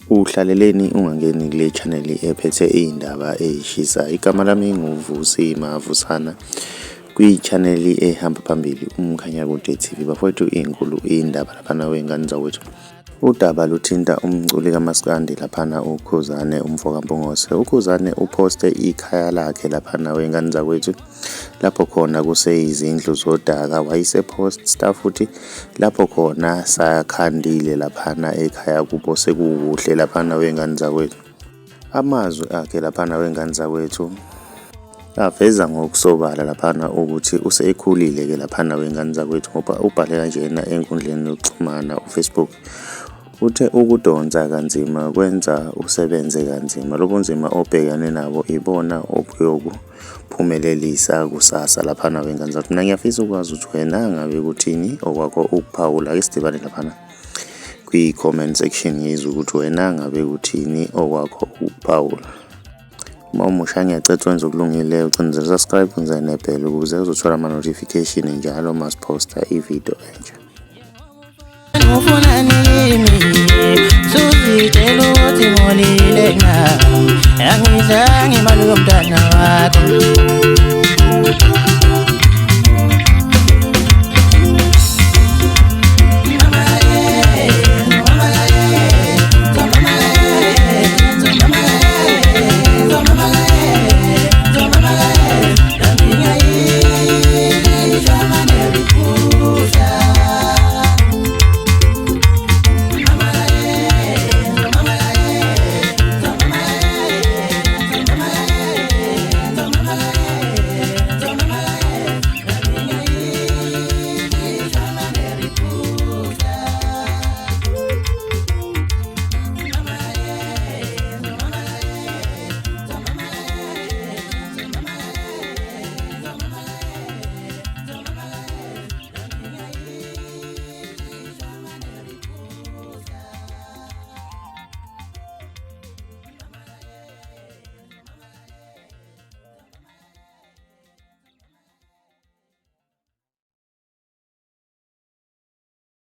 Uhlaleleni ungangeni kule channel ephethe izindaba ezishisa. Igama lami ngubunzima Vusana kwi-channel ehamba phambili umkhanya kude TV. Bafowethu inkulu indaba laphana wengane zawethu. Udaba luthinta umculi kaMaskandi laphana uKhuzane umfokampongose. uKhuzane uposte ikhaya lakhe laphana wengane zawethu lapho khona kuseyizindlu zodaka. Wayeseposta futhi lapho khona sakhandile laphana ekhaya kubo sekukuhle laphana wengane zawethu. Amazwi akhe laphana wengane zawethu aveza ngokusobala laphana ukuthi usekhulile ke laphana wengane zawethu, ngoba ubhale kanjena enkundleni yokuxhumana uFacebook. Uthe ukudonsa kanzima kwenza usebenze kanzima. Lobunzima obhekane nabo ibona obuyokuphumelelisa kusasa laphana wengane zawethu. Mina ngiyafisa ukwazi ukuthi wena ngabe kuthini okwakho ukuphawula. Ake sidibane laphana kwi-comment section yizwe ukuthi wena ngabe kuthini okwakho ukuphawula. Uma umusha ngiyacela wenze okulungile, ucinezela subscribe wenze nebhell ukuze uzothola ama-notification njalo uma siposta ivideo entsha.